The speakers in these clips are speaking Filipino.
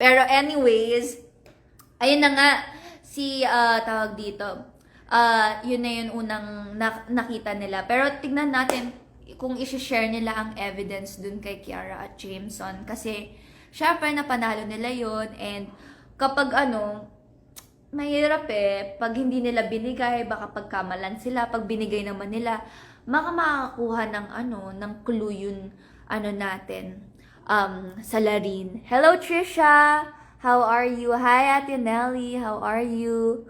Pero anyways, ayun na nga, si, tawag dito, yun na yun unang nakita nila. Pero tignan natin kung isi-share nila ang evidence dun kay Kiara at Jameson. Kasi, syempre, napanalo nila yun. And, kapag mahirap pag hindi nila binigay, baka pagkamalan sila. Pag binigay naman nila, makakakuha ng ng clue yun, natin, salarin. Hello, Trisha! How are you? Hi, Ate Nelly. How are you?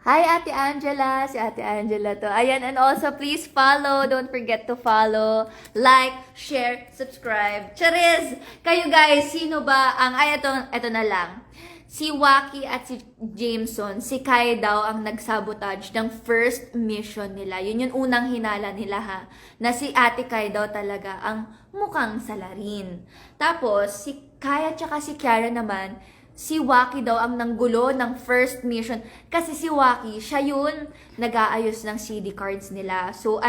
Hi, Ate Angela. Si Ate Angela to. Ayan, and also please follow. Don't forget to follow, like, share, subscribe. Charis! Kayo guys, sino ba ang... Ay, ito na lang. Si Waki at si Jameson, si Kai daw ang nagsabotage ng first mission nila. Yun yung unang hinala nila ha. Na si Ate Kai daw talaga ang mukhang salarin. Tapos, si Kai at saka si Kiara naman, si Waki daw ang nanggulo ng first mission. Kasi si Waki, siya yun nag-aayos ng CD cards nila. So,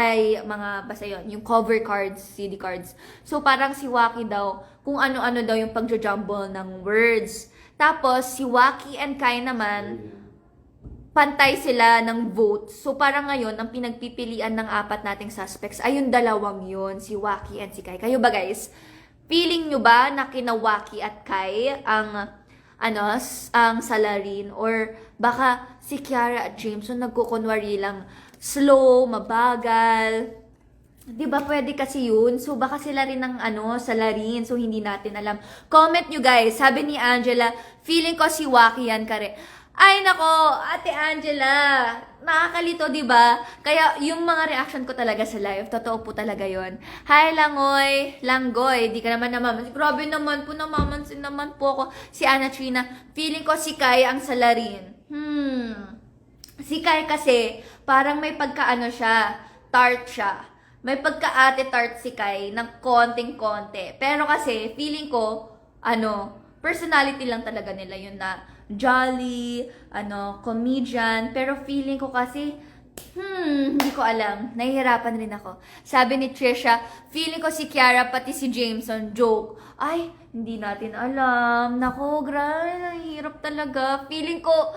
basta yun, yung cover cards, CD cards. So, parang si Waki daw, kung ano-ano daw yung pag-jumble ng words. Tapos, si Waki and Kai naman, pantay sila ng vote. So, parang ngayon, ang pinagpipilian ng apat nating suspects ay yung dalawang yun, si Waki and si Kai. Kayo ba guys? Feeling nyo ba na kina Waki at Kai ang salarin? Or baka si Kiara at Jameson nagkukunwari lang slow, mabagal. Diba pwede kasi yun? So baka sila rin ng salarin. So hindi natin alam. Comment nyo guys. Sabi ni Angela, feeling ko si Waki yan kare. Ay nako, Ate Angela. Nakakalito, diba? Kaya yung mga reaction ko talaga sa live, totoo po talaga yon. Hi Langoy, Langgoy, di ka naman namamansin. Grabe naman po, namamansin naman po ako. Si Ana Trina, feeling ko si Kai ang salarin. Si Kai kasi, parang may pagkaano siya, tart siya. May pagka-ate tart si Kai ng konting-konti. Pero kasi, feeling ko, personality lang talaga nila yun na jolly, comedian. Pero feeling ko kasi, hindi ko alam. Nahihirapan rin ako. Sabi ni Trisha, feeling ko si Kiara pati si Jameson, joke. Ay, hindi natin alam. Nako, grabe, nahihirap talaga. Feeling ko,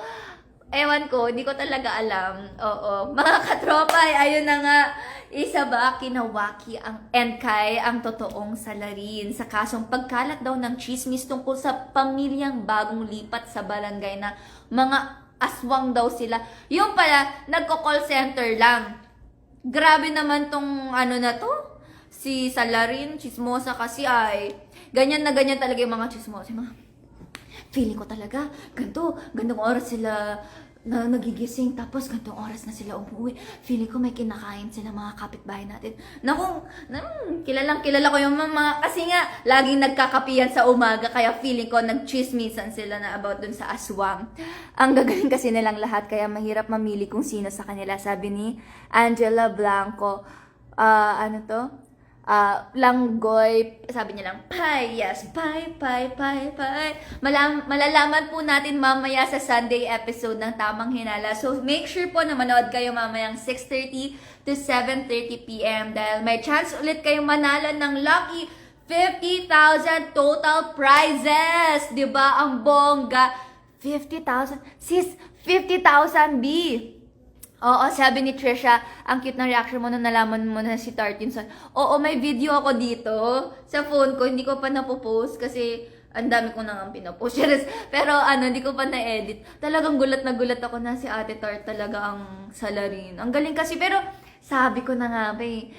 ewan ko, hindi ko talaga alam. Oo. Mga katropa, ayun na nga. Isa ba kina Waki and Kai ang totoong salarin sa kasong pagkalat daw ng chismis tungkol sa pamilyang bagong lipat sa barangay na mga aswang daw sila. Yung pala, nagko-call center lang. Grabe naman tong na to. Si salarin, chismosa kasi ay. Ganyan na ganyan talaga yung mga chismosa. Feeling ko talaga, gantong oras sila nagigising, tapos gantong oras na sila umuwi. Feeling ko may kinakain sila mga kapitbahay natin. Naku, kilala ko yung mga, kasi nga, laging nagkakapiyan sa umaga, kaya feeling ko nagchismisan sila na about dun sa aswang. Ang gagaling kasi nilang lahat, kaya mahirap mamili kung sino sa kanila. Sabi ni Angela Blanco, Langgoy, sabi niya lang, pie, yes, pie. Malalaman po natin mamaya sa Sunday episode ng Tamang Hinala. So, make sure po na manood kayo mamayang 6:30 to 7:30 p.m. dahil may chance ulit kayong manalo ng lucky 50,000 total prizes. Diba? Ang bongga. 50,000. Sis, 50,000 B. Oo, sabi ni Trisha, ang cute ng reaction mo nung nalaman mo na si Tartinson. Oo, may video ako dito sa phone ko. Hindi ko pa napopost kasi ang dami ko nang pinapost. Pero hindi ko pa na-edit. Talagang gulat na gulat ako na si Ate Tart talaga ang salarin. Ang galing kasi, pero sabi ko na nga, may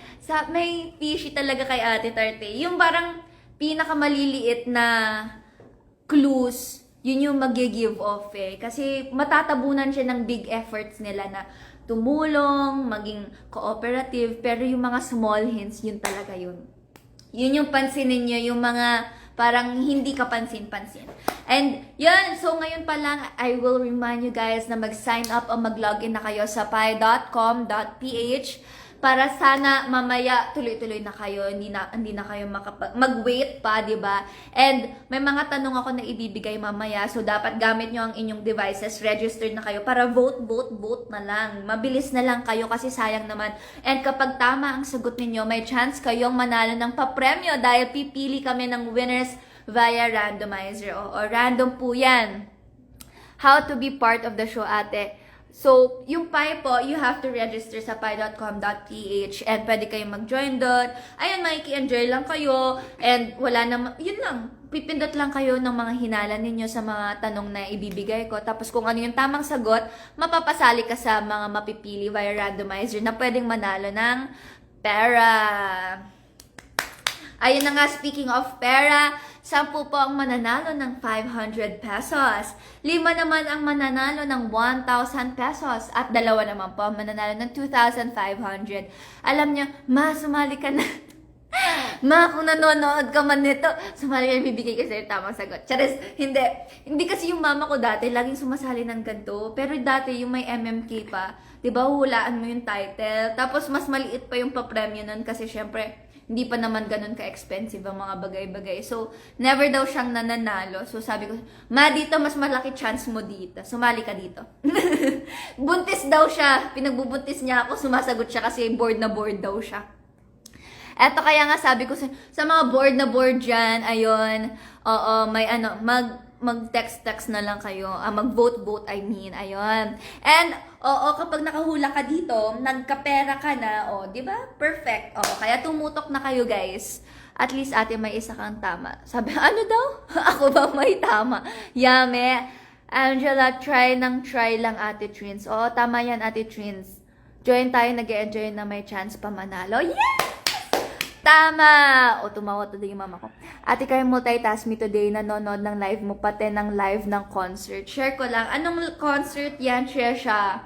fishy talaga kay Ate Tart eh. Yung parang pinakamaliliit na clues, yun yung mag-give off eh. Kasi matatabunan siya ng big efforts nila na tumulong, maging cooperative, pero yung mga small hints, yun talaga yun. Yun yung pansinin nyo, yung mga parang hindi ka pansin-pansin. And yun, so ngayon pa lang, I will remind you guys na mag-sign up o mag-login na kayo sa pi.com.ph para sana mamaya tuloy-tuloy na kayo, hindi na kayo mag-wait pa, 'di ba? And may mga tanong ako na ibibigay mamaya, so dapat gamit nyo ang inyong devices, registered na kayo para vote na lang. Mabilis na lang kayo kasi sayang naman. And kapag tama ang sagot ninyo, may chance kayong manalo ng papremyo dahil pipili kami ng winners via randomizer. O random po yan. How to be part of the show, ate. So, yung Pi po, you have to register sa pi.com.ph and pwede kayong mag-join doon. Ayun, makiki-enjoy lang kayo and wala na, yun lang. Pipindot lang kayo ng mga hinala ninyo sa mga tanong na ibibigay ko. Tapos kung ano yung tamang sagot, mapapasali ka sa mga mapipili via randomizer na pwedeng manalo ng pera. Ayun na nga, speaking of pera, 10 po ang mananalo ng 500 pesos. 5 naman ang mananalo ng 1,000 pesos. At 2 naman po ang mananalo ng 2,500. Alam nyo, sumali ka na. Kung nanonood ka man nito, sumali ka, bibigay ka sa'yo tamang sagot. Charis, hindi. Hindi kasi yung mama ko dati, laging sumasali ng ganito. Pero dati, yung may MMK pa, diba, hulaan mo yung title. Tapos, mas maliit pa yung papremyo nun kasi syempre, hindi pa naman ganun ka-expensive ang mga bagay-bagay. So, never daw siyang nananalo. So, sabi ko, dito mas malaki chance mo dito. Sumali ka dito. Buntis daw siya. Pinagbubuntis niya ako. Sumasagot siya kasi bored na bored daw siya. Eto kaya nga sabi ko sa mga bored na bored dyan, ayun, may mag-text na lang kayo. Mag-vote, I mean. Ayun. And, kapag nakahula ka dito, nagkapera ka na, di ba? Perfect. Kaya tumutok na kayo, guys. At least, ate, may isa kang tama. Sabi, ano daw? Ako ba may tama? Yame. Angela, try lang, ate Trins. Oo, tama yan, ate Trins. Join tayo, nag-enjoy na may chance pa manalo. Yes! Tama! Tumawa to din yung mama ko. Ate, kayo multitask me today, nanonood ng live mo, pati ng live ng concert. Share ko lang. Anong concert yan, Tresha?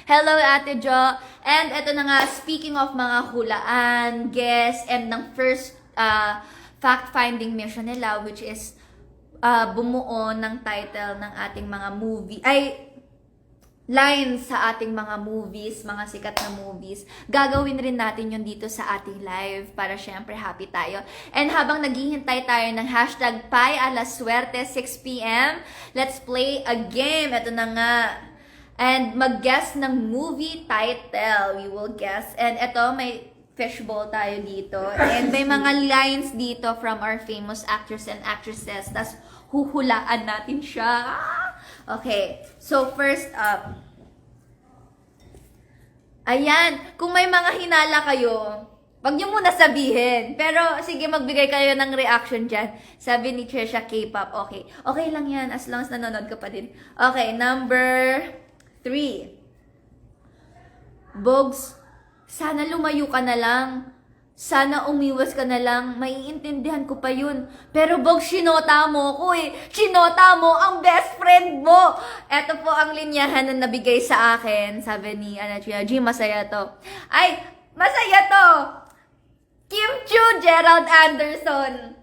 Hello, Ate Jo. And eto na nga, speaking of mga hulaan, guess, and ng first fact-finding mission nila, which is bumuo ng title ng ating mga movie, lines sa ating mga movies, mga sikat na movies. Gagawin rin natin yun dito sa ating live para syempre happy tayo. And habang naghihintay tayo ng hashtag Pi alas Suerte 6 p.m., let's play a game. Ito na nga. And mag-guess ng movie title. We will guess. And ito, may fishbowl tayo dito. And may mga lines dito from our famous actors and actresses. Tas huhulaan natin siya. Okay, so first up. Ayan, kung may mga hinala kayo, wag nyo muna sabihin. Pero sige, magbigay kayo ng reaction dyan. Sabi ni Trisha K-pop, okay. Okay lang yan, as long as nanonood ka pa din. Okay, number 3. Bogs, sana lumayo ka na lang. Sana umiwas ka na lang, maiintindihan ko pa yun. Pero Bogs, sinota mo ko eh. Sinota mo ang best friend mo. Ito po ang linyahan na nabigay sa akin. Sabi ni Anatia, G, masaya to. Ay, masaya to. Kim Chu, Gerald Anderson.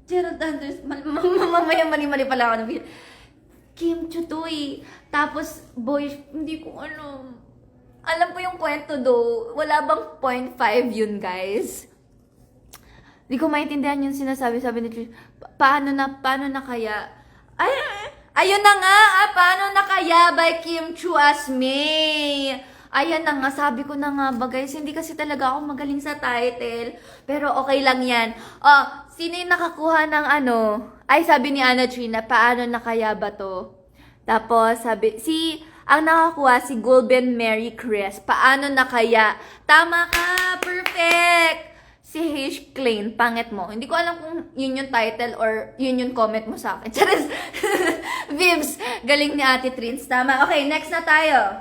Gerald Anderson. Mamaya mali-mali pala ako nabigay. Kim Chu to eh. Tapos, boy, hindi ko alam ko yung kwento do. Wala bang 0.5 yun, guys? Hindi ko maintindihan yung sinasabi ni Trish. Paano na kaya? Ayun na nga, paano na kaya by Kim Chu as May? Ayan na nga, sabi ko na nga ba, guys, hindi kasi talaga ako magaling sa title. Pero okay lang yan. Sino yung nakakuha ng sabi ni Anna Trina, paano na kaya ba to? Tapos, ang nakakuha si Golden Mary Chris. Paano na kaya? Tama ka! Perfect! Si H. Klein, pangit mo. Hindi ko alam kung yun yung title or yun yung comment mo sa akin. Charis! Vibs! Galing ni Ate Trins. Tama. Okay, next na tayo.